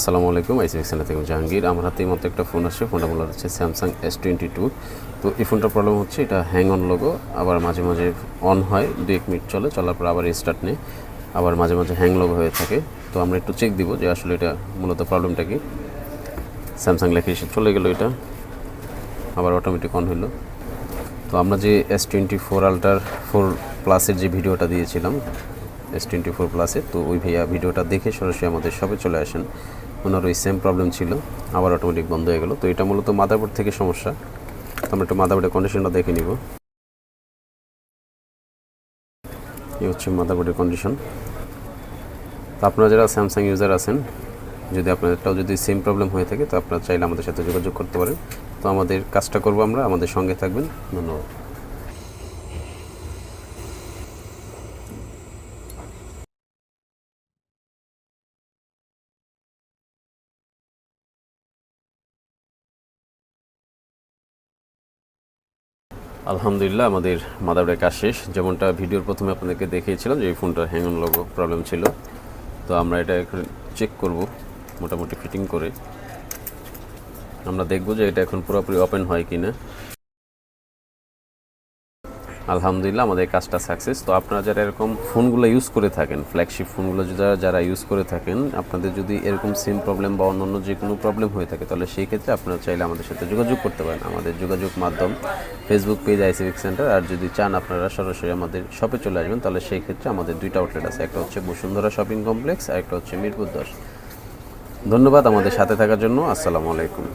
আসসালামু আলাইকুম, ICX channel থেকে জাহাঙ্গীর। আমার হাতে এই মতো একটা ফোন আসছে। ফোনটা মূলত হচ্ছে স্যামসাং S22। তো এই ফোনটার প্রবলেম হচ্ছে এটা হ্যাং অন লোগো, আবার মাঝে মাঝে অন হয়, 2-1 মিনিট চলে, চলার পর আবার স্টার্ট নেয়, আবার মাঝে মাঝে হ্যাং লোগো হয়ে থাকে। তো আমরা একটু চেক দিব যে আসলে এটা মূলত প্রবলেমটা কি। স্যামসাং লেখে এসে চলে গেলো, এটা আবার অটোমেটিক অন হইলো। তো আমরা যে S24 আল্ট্রার 4 প্লাসের যে ভিডিওটা দিয়েছিলাম S24 প্লাসে, তো ওই ভাইয়া ভিডিওটা দেখে সরাসরি আমাদের শপে চলে আসেন। ওনার ওই সেম প্রবলেম ছিল, আবার অটোমেটিক বন্ধ হয়ে গেল। তো এটা মূলত মাদারবোর্ড থেকে সমস্যা। আমরা একটু মাদারবোর্ডের কন্ডিশনটা দেখে নিব। এই হচ্ছে মাদারবোর্ডের কন্ডিশন। তো আপনারা যারা স্যামসাং ইউজার আছেন, যদি আপনাদেরটাও যদি সেম প্রবলেম হয়ে থাকে, তো আপনারা চাইলে আমাদের সাথে যোগাযোগ করতে পারেন। তো আমাদের কাজটা করবো আমরা, আমাদের সঙ্গে থাকবেন। ধন্যবাদ। আলহামদুলিল্লাহ, আমাদের মাদারবোর্ডের কাজ শেষ। যেমনটা ভিডিওর প্রথমে আপনাদেরকে দেখিয়েছিলাম যে এই ফোনটার হ্যাং অন লোগো প্রবলেম ছিল। তো আমরা এটা এখন চেক করব, মোটামুটি ফিটিং করে আমরা দেখব যে এটা এখন পুরোপুরি ওপেন হয় কি না। আলহামদুলিল্লাহ, আমাদের কাজটা সাকসেস। তো আপনারা যারা এরকম ফোনগুলো ইউজ করে থাকেন, ফ্ল্যাগশিপ ফোনগুলো যারা ইউজ করে থাকেন, আপনাদের যদি এরকম সিম প্রবলেম বা অন্যান্য যে কোনো প্রবলেম হয়ে থাকে, তাহলে সেই ক্ষেত্রে আপনারা চাইলে আমাদের সাথে যোগাযোগ করতে পারেন। আমাদের যোগাযোগ মাধ্যম ফেসবুক পেজ আইসিএক্স সেন্টার। আর যদি চান আপনারা সরাসরি আমাদের শপে চলে আসবেন, তাহলে সেই ক্ষেত্রে আমাদের 2টা আউটলেট আছে। একটা হচ্ছে বসুন্ধরা শপিং কমপ্লেক্স, আর একটা হচ্ছে মিরপুর 10। ধন্যবাদ আমাদের সাথে থাকার জন্য। আসসালামু আলাইকুম।